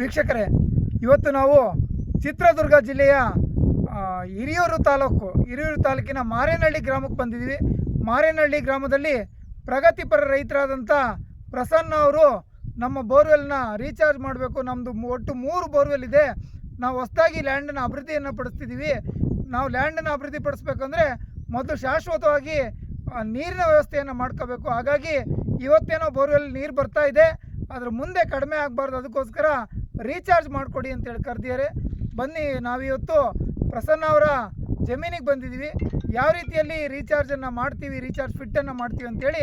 ವೀಕ್ಷಕರೇ, ಇವತ್ತು ನಾವು ಚಿತ್ರದುರ್ಗ ಜಿಲ್ಲೆಯ ಹಿರಿಯೂರು ತಾಲೂಕಿನ ಮಾರೇನಹಳ್ಳಿ ಗ್ರಾಮಕ್ಕೆ ಬಂದಿದ್ದೀವಿ. ಮಾರೇನಹಳ್ಳಿ ಗ್ರಾಮದಲ್ಲಿ ಪ್ರಗತಿಪರ ರೈತರಾದಂಥ ಪ್ರಸನ್ನ ಅವರು ನಮ್ಮ ಬೋರ್ವೆಲ್ನ ರೀಚಾರ್ಜ್ ಮಾಡಬೇಕು. ನಮ್ಮದು ಒಟ್ಟು 3 ಬೋರ್ವೆಲ್ ಇದೆ. ನಾವು ಹೊಸದಾಗಿ ಲ್ಯಾಂಡನ್ನು ಅಭಿವೃದ್ಧಿಯನ್ನು ಪಡಿಸ್ತಿದ್ದೀವಿ. ನಾವು ಲ್ಯಾಂಡನ್ನು ಅಭಿವೃದ್ಧಿ ಪಡಿಸ್ಬೇಕಂದ್ರೆ ಮೊದಲು ಶಾಶ್ವತವಾಗಿ ನೀರಿನ ವ್ಯವಸ್ಥೆಯನ್ನು ಮಾಡ್ಕೋಬೇಕು. ಹಾಗಾಗಿ ಇವತ್ತೇನೋ ಬೋರ್ವೆಲ್ ನೀರು ಬರ್ತಾ ಇದೆ, ಅದ್ರ ಮುಂದೆ ಕಡಿಮೆ ಆಗಬಾರ್ದು, ಅದಕ್ಕೋಸ್ಕರ ರೀಚಾರ್ಜ್ ಮಾಡಿಕೊಡಿ ಅಂತೇಳಿ ಕರೆದಿದ್ದಾರೆ. ಬನ್ನಿ, ನಾವಿವತ್ತು ಪ್ರಸನ್ನ ಅವರ ಜಮೀನಿಗೆ ಬಂದಿದ್ದೀವಿ. ಯಾವ ರೀತಿಯಲ್ಲಿ ರೀಚಾರ್ಜನ್ನು ಮಾಡ್ತೀವಿ, ರೀಚಾರ್ಜ್ ಫಿಟ್ಟನ್ನು ಮಾಡ್ತೀವಿ ಅಂತೇಳಿ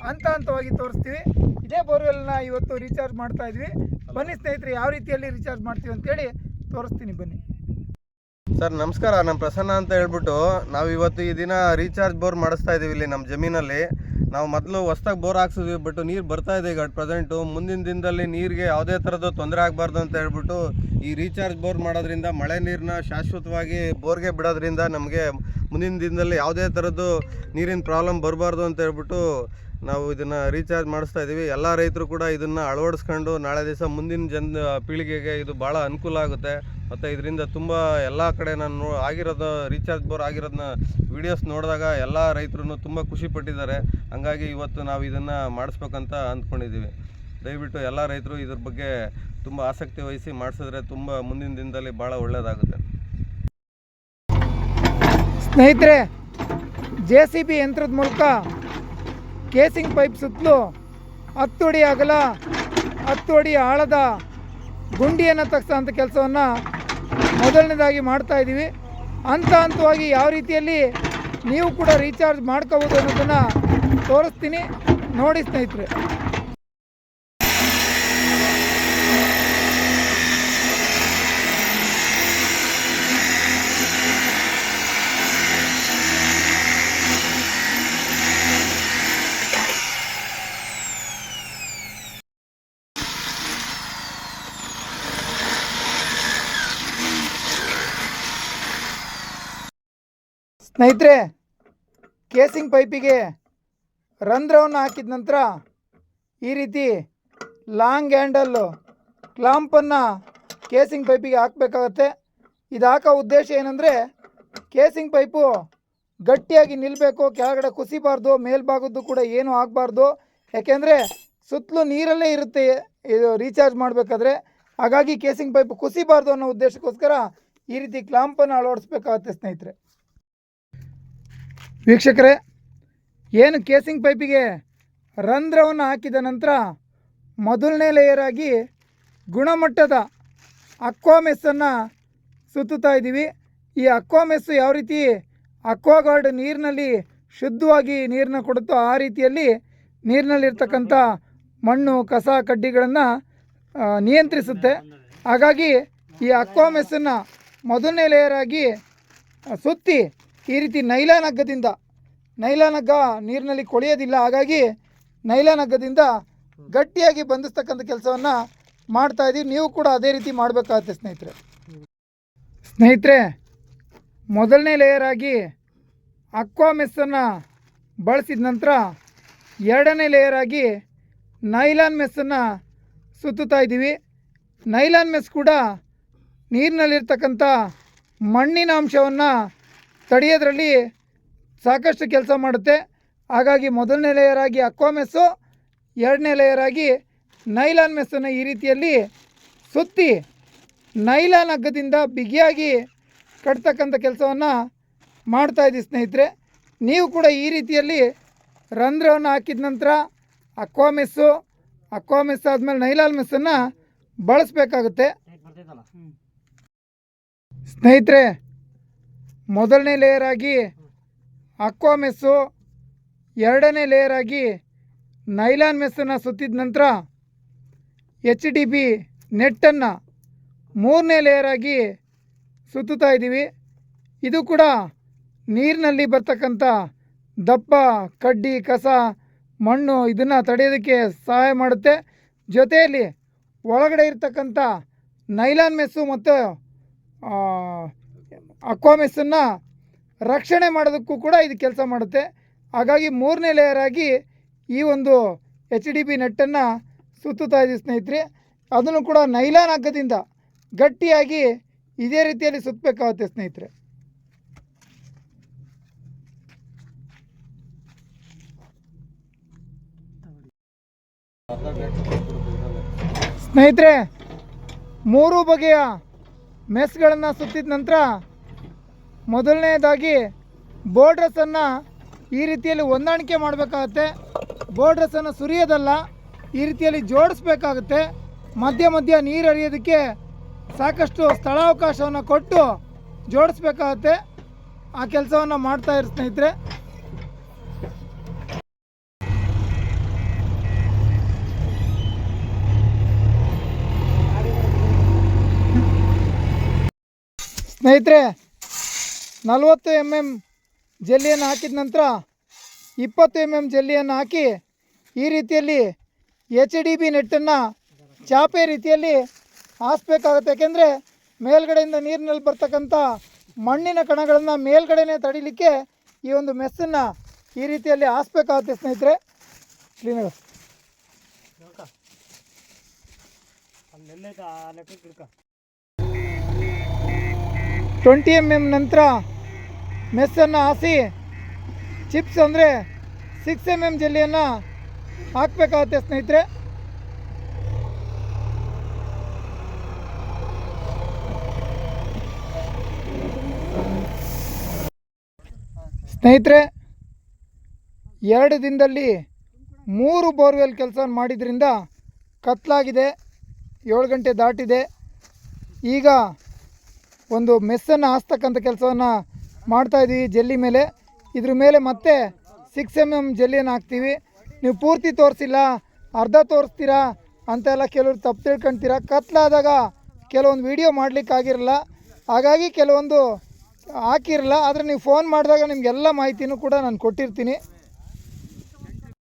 ಹಂತವಾಗಿ ತೋರಿಸ್ತೀವಿ. ಇದೇ ಬೋರ್ವೆಲ್ನ ಇವತ್ತು ರೀಚಾರ್ಜ್ ಮಾಡ್ತಾ ಇದ್ವಿ. ಬನ್ನಿ ಸ್ನೇಹಿತರೆ, ಯಾವ ರೀತಿಯಲ್ಲಿ ರೀಚಾರ್ಜ್ ಮಾಡ್ತೀವಿ ಅಂತೇಳಿ ತೋರಿಸ್ತೀನಿ, ಬನ್ನಿ. ಸರ್ ನಮಸ್ಕಾರ, ನಮ್ಮ ಪ್ರಸನ್ನ ಅಂತ ಹೇಳ್ಬಿಟ್ಟು ನಾವು ಇವತ್ತು ಈ ದಿನ ರೀಚಾರ್ಜ್ ಬೋರ್ ಮಾಡಿಸ್ತಾ ಇದ್ದೀವಿ. ಇಲ್ಲಿ ನಮ್ಮ ಜಮೀನಲ್ಲಿ ನಾವು ಮೊದಲು ಹೊಸ್ದಾಗಿ ಬೋರ್ ಹಾಕ್ಸಿದ್ವಿ, ಬಟ್ ನೀರು ಬರ್ತಾ ಇದೆ ಈಗ ಪ್ರೆಸೆಂಟು. ಮುಂದಿನ ದಿನದಲ್ಲಿ ನೀರಿಗೆ ಯಾವುದೇ ಥರದ್ದು ತೊಂದರೆ ಆಗಬಾರ್ದು ಅಂತ ಹೇಳ್ಬಿಟ್ಟು ಈ ರೀಚಾರ್ಜ್ ಬೋರ್ ಮಾಡೋದ್ರಿಂದ ಮಳೆ ನೀರನ್ನ ಶಾಶ್ವತವಾಗಿ ಬೋರ್ಗೆ ಬಿಡೋದ್ರಿಂದ ನಮಗೆ ಮುಂದಿನ ದಿನದಲ್ಲಿ ಯಾವುದೇ ಥರದ್ದು ನೀರಿನ ಪ್ರಾಬ್ಲಮ್ ಬರಬಾರ್ದು ಅಂತ ಹೇಳ್ಬಿಟ್ಟು ನಾವು ಇದನ್ನು ರೀಚಾರ್ಜ್ ಮಾಡಿಸ್ತಾ ಇದ್ದೀವಿ. ಎಲ್ಲ ರೈತರು ಕೂಡ ಇದನ್ನು ಅಳವಡಿಸ್ಕೊಂಡು ನಾಳೆ ದಿವಸ ಮುಂದಿನ ಪೀಳಿಗೆಗೆ ಇದು ಭಾಳ ಅನುಕೂಲ ಆಗುತ್ತೆ. ಮತ್ತು ಇದರಿಂದ ತುಂಬ ಎಲ್ಲ ಕಡೆ ನಾನು ಆಗಿರೋದು ರೀಚಾರ್ಜ್ ಬೋರ್ ಆಗಿರೋದನ್ನ ವೀಡಿಯೋಸ್ ನೋಡಿದಾಗ ಎಲ್ಲ ರೈತರು ತುಂಬ ಖುಷಿ ಪಟ್ಟಿದ್ದಾರೆ. ಹಂಗಾಗಿ ಇವತ್ತು ನಾವು ಇದನ್ನು ಮಾಡಿಸ್ಬೇಕಂತ ಅಂದ್ಕೊಂಡಿದ್ದೀವಿ. ದಯವಿಟ್ಟು ಎಲ್ಲ ರೈತರು ಇದ್ರ ಬಗ್ಗೆ ತುಂಬ ಆಸಕ್ತಿ ವಹಿಸಿ ಮಾಡಿಸಿದ್ರೆ ತುಂಬ ಮುಂದಿನ ದಿನದಲ್ಲಿ ಭಾಳ ಒಳ್ಳೆಯದಾಗುತ್ತೆ. ಸ್ನೇಹಿತರೆ, JCB ಯಂತ್ರದ ಮೂಲಕ ಕೇಸಿಂಗ್ ಪೈಪ್ ಸುತ್ತಲೂ 10 ಅಡಿ ಅಗಲ 10 ಅಡಿ ಆಳದ ಗುಂಡಿಯನ್ನು ತೆಗೆಸೋಂಥ ಕೆಲಸವನ್ನು ಮೊದಲನೇದಾಗಿ ಮಾಡ್ತಾ ಇದ್ದೀವಿ. ಹಂತವಾಗಿ ಯಾವ ರೀತಿಯಲ್ಲಿ ನೀವು ಕೂಡ ರೀಚಾರ್ಜ್ ಮಾಡ್ಕೋಬೋದು ಅನ್ನೋದನ್ನು ತೋರಿಸ್ತೀನಿ, ನೋಡಿ ಸ್ನೇಹಿತರೆ. ಸ್ನೇಹಿತರೆ, ಕೇಸಿಂಗ್ ಪೈಪಿಗೆ ರಂಧ್ರವನ್ನು ಹಾಕಿದ ನಂತರ ಈ ರೀತಿ ಲಾಂಗ್ ಹ್ಯಾಂಡಲ್ಲು ಕ್ಲಾಂಪನ್ನು ಕೇಸಿಂಗ್ ಪೈಪಿಗೆ ಹಾಕಬೇಕಾಗತ್ತೆ. ಇದು ಹಾಕೋ ಉದ್ದೇಶ ಏನಂದರೆ ಕೇಸಿಂಗ್ ಪೈಪು ಗಟ್ಟಿಯಾಗಿ ನಿಲ್ಲಬೇಕು, ಕೆಳಗಡೆ ಕುಸಿಬಾರ್ದು, ಮೇಲ್ಭಾಗದ್ದು ಕೂಡ ಏನೂ ಆಗಬಾರ್ದು. ಯಾಕೆಂದರೆ ಸುತ್ತಲೂ ನೀರಲ್ಲೇ ಇರುತ್ತೆ ಇದು ರೀಚಾರ್ಜ್ ಮಾಡಬೇಕಾದ್ರೆ. ಹಾಗಾಗಿ ಕೇಸಿಂಗ್ ಪೈಪು ಕುಸಿಬಾರ್ದು ಅನ್ನೋ ಉದ್ದೇಶಕ್ಕೋಸ್ಕರ ಈ ರೀತಿ ಕ್ಲಾಂಪನ್ನು ಅಳವಡಿಸ್ಬೇಕಾಗತ್ತೆ ಸ್ನೇಹಿತರೆ. ವೀಕ್ಷಕರೇ, ಏನು ಕೇಸಿಂಗ್ ಪೈಪಿಗೆ ರಂಧ್ರವನ್ನು ಹಾಕಿದ ನಂತರ ಮೊದಲನೇ ಲೇಯರಾಗಿ ಗುಣಮಟ್ಟದ ಅಕ್ವಾಮೆಸ್ಸನ್ನು ಸುತ್ತುತ್ತಾ ಇದ್ದೀವಿ. ಈ ಅಕ್ವಾಮೆಸ್ಸು ಯಾವ ರೀತಿ ಅಕ್ವಾಗಾರ್ಡ್ ನೀರಿನಲ್ಲಿ ಶುದ್ಧವಾಗಿ ನೀರನ್ನ ಕೊಡುತ್ತೋ ಆ ರೀತಿಯಲ್ಲಿ ನೀರಿನಲ್ಲಿರ್ತಕ್ಕಂಥ ಮಣ್ಣು, ಕಸ, ಕಡ್ಡಿಗಳನ್ನು ನಿಯಂತ್ರಿಸುತ್ತೆ. ಹಾಗಾಗಿ ಈ ಅಕ್ವಾಮೆಸ್ಸನ್ನು ಮೊದಲನೇ ಲೇಯರಾಗಿ ಸುತ್ತಿ ಈ ರೀತಿ ನೈಲಾನ್ ಹಗ್ಗ ನೀರಿನಲ್ಲಿ ಕೊಳೆಯೋದಿಲ್ಲ. ಹಾಗಾಗಿ ನೈಲಾನ್ ಹಗ್ಗದಿಂದ ಗಟ್ಟಿಯಾಗಿ ಬಂಧಿಸ್ತಕ್ಕಂಥ ಕೆಲಸವನ್ನು ಮಾಡ್ತಾಯಿದ್ದೀವಿ. ನೀವು ಕೂಡ ಅದೇ ರೀತಿ ಮಾಡಬೇಕಾಗುತ್ತೆ ಸ್ನೇಹಿತರೆ. ಮೊದಲನೇ ಲೇಯರಾಗಿ ಅಕ್ವಾಮೆಸ್ಸನ್ನು ಬಳಸಿದ ನಂತರ ಎರಡನೇ ಲೇಯರಾಗಿ ನೈಲಾನ್ ಮೆಸ್ಸನ್ನು ಸುತ್ತುತ್ತಾ ಇದ್ದೀವಿ. ನೈಲಾನ್ ಮೆಸ್ ಕೂಡ ನೀರಿನಲ್ಲಿರ್ತಕ್ಕಂಥ ಮಣ್ಣಿನ ಅಂಶವನ್ನು ತಡೆಯೋದ್ರಲ್ಲಿ ಸಾಕಷ್ಟು ಕೆಲಸ ಮಾಡುತ್ತೆ. ಹಾಗಾಗಿ ಮೊದಲನೇ ಲೇಯರಾಗಿ ಅಕ್ವಾಮೆಸ್ಸು, ಎರಡನೇ ಲೇಯರಾಗಿ ನೈಲಾನ್ ಮೆಸ್ಸನ್ನು ಈ ರೀತಿಯಲ್ಲಿ ಸುತ್ತಿ ನೈಲಾನ್ ಹಗ್ಗದಿಂದ ಬಿಗಿಯಾಗಿ ಕಟ್ತಕ್ಕಂಥ ಕೆಲಸವನ್ನು ಮಾಡ್ತಾಯಿದ್ದೀವಿ ಸ್ನೇಹಿತರೆ. ನೀವು ಕೂಡ ಈ ರೀತಿಯಲ್ಲಿ ರಂಧ್ರವನ್ನು ಹಾಕಿದ ನಂತರ ಅಕ್ವಾಮೆಸ್ ಆದಮೇಲೆ ನೈಲಾನ್ ಮೆಸ್ಸನ್ನು ಬಳಸಬೇಕಾಗುತ್ತೆ ಸ್ನೇಹಿತರೆ. ಮೊದಲನೇ ಲೇಯರಾಗಿ ಅಕ್ವಾಮೆಸ್ಸು, ಎರಡನೇ ಲೇಯರಾಗಿ ನೈಲಾನ್ ಮೆಸ್ಸನ್ನು ಸುತ್ತಿದ ನಂತರ HDP ನೆಟ್ಟನ್ನು ಮೂರನೇ ಲೇಯರಾಗಿ ಸುತ್ತುತ್ತಾ ಇದ್ದೀವಿ. ಇದು ಕೂಡ ನೀರಿನಲ್ಲಿ ಬರ್ತಕ್ಕಂಥ ದಪ್ಪ ಕಡ್ಡಿ, ಕಸ, ಮಣ್ಣು ಇದನ್ನು ತಡೆಯೋದಕ್ಕೆ ಸಹಾಯ ಮಾಡುತ್ತೆ. ಜೊತೆಯಲ್ಲಿ ಒಳಗಡೆ ಇರ್ತಕ್ಕಂಥ ನೈಲಾನ್ ಮೆಸ್ಸು ಮತ್ತು ಅಕ್ವಾಮೆಸ್ಸನ್ನು ರಕ್ಷಣೆ ಮಾಡೋದಕ್ಕೂ ಕೂಡ ಇದು ಕೆಲಸ ಮಾಡುತ್ತೆ. ಹಾಗಾಗಿ ಮೂರನೇ ಲೇಯರಾಗಿ ಈ ಒಂದು HDP ನೆಟ್ಟನ್ನು ಸುತ್ತುತ್ತಾ ಇದ್ದೀವಿ ಸ್ನೇಹಿತರೆ. ಅದನ್ನು ಕೂಡ ನೈಲಾನ್ ಹಗ್ಗದಿಂದ ಗಟ್ಟಿಯಾಗಿ ಇದೇ ರೀತಿಯಲ್ಲಿ ಸುತ್ತಬೇಕಾಗುತ್ತೆ ಸ್ನೇಹಿತರೆ. ಸ್ನೇಹಿತರೆ, 3 ಬಗೆಯ ಮೆಸ್ಗಳನ್ನು ಸುತ್ತಿದ ನಂತರ ಮೊದಲನೇದಾಗಿ ಬೋರ್ಡ್ರಸನ್ನು ಈ ರೀತಿಯಲ್ಲಿ ಹೊಂದಾಣಿಕೆ ಮಾಡಬೇಕಾಗತ್ತೆ. ಬೋರ್ಡ್ರಸನ್ನು ಸುರಿಯೋದಲ್ಲ, ಈ ರೀತಿಯಲ್ಲಿ ಜೋಡಿಸ್ಬೇಕಾಗುತ್ತೆ. ಮಧ್ಯ ಮಧ್ಯ ನೀರು ಹರಿಯೋದಕ್ಕೆ ಸಾಕಷ್ಟು ಸ್ಥಳಾವಕಾಶವನ್ನು ಕೊಟ್ಟು ಜೋಡಿಸ್ಬೇಕಾಗತ್ತೆ. ಆ ಕೆಲಸವನ್ನು ಮಾಡ್ತಾಯಿರಿ ಸ್ನೇಹಿತರೆ. ಸ್ನೇಹಿತರೆ, 40 mm ಜಲ್ಲಿಯನ್ನು ಹಾಕಿದ ನಂತರ 20 mm ಜಲ್ಲಿಯನ್ನು ಹಾಕಿ ಈ ರೀತಿಯಲ್ಲಿ HDB ನೆಟ್ಟನ್ನು ಚಾಪೆ ರೀತಿಯಲ್ಲಿ ಹಾಸ್ಬೇಕಾಗುತ್ತೆ. ಯಾಕೆಂದರೆ ಮೇಲ್ಗಡೆಯಿಂದ ನೀರಿನಲ್ಲಿ ಬರ್ತಕ್ಕಂಥ ಮಣ್ಣಿನ ಕಣಗಳನ್ನು ಮೇಲ್ಗಡೆನೇ ತಡಿಲಿಕ್ಕೆ ಈ ಒಂದು ಮೆಸ್ಸನ್ನು ಈ ರೀತಿಯಲ್ಲಿ ಹಾಸ್ಬೇಕಾಗುತ್ತೆ ಸ್ನೇಹಿತರೆ. ಕ್ಲೀನಾಗಿ 20 mm ನಂತರ ಮೆಸ್ಸನ್ನು ಹಾಸಿ ಚಿಪ್ಸ್ ಅಂದರೆ 6 mm ಜಲ್ಲಿಯನ್ನು ಹಾಕಬೇಕಾಗುತ್ತೆ ಸ್ನೇಹಿತರೆ. ಸ್ನೇಹಿತರೆ, 2 ದಿನದಲ್ಲಿ 3 ಬೋರ್ವೆಲ್ ಕೆಲಸ ಮಾಡಿದ್ರಿಂದ ಕತ್ಲಾಗಿದೆ, 7 ಗಂಟೆ ದಾಟಿದೆ. ಈಗ ಒಂದು ಮೆಸ್ಸನ್ನು ಹಾಸ್ತಕ್ಕಂಥ ಕೆಲಸವನ್ನು ಮಾಡ್ತಾಯಿದ್ದೀವಿ ಜಲ್ಲಿ ಮೇಲೆ. ಇದ್ರ ಮೇಲೆ ಮತ್ತೆ 6 mm ಜಲ್ಲಿಯನ್ನು ಹಾಕ್ತೀವಿ. ನೀವು ಪೂರ್ತಿ ತೋರಿಸಿಲ್ಲ, ಅರ್ಧ ತೋರಿಸ್ತೀರಾ ಅಂತೆಲ್ಲ ಕೆಲವರು ತಪ್ಪು ತಿಳ್ಕೊಳ್ತೀರಾ. ಕತ್ಲಾದಾಗ ಕೆಲವೊಂದು ವೀಡಿಯೋ ಮಾಡಲಿಕ್ಕಾಗಿರಲ್ಲ, ಹಾಗಾಗಿ ಕೆಲವೊಂದು ಹಾಕಿರಲ್ಲ. ಆದರೆ ನೀವು ಫೋನ್ ಮಾಡಿದಾಗ ನಿಮಗೆಲ್ಲ ಮಾಹಿತಿನೂ ಕೂಡ ನಾನು ಕೊಟ್ಟಿರ್ತೀನಿ.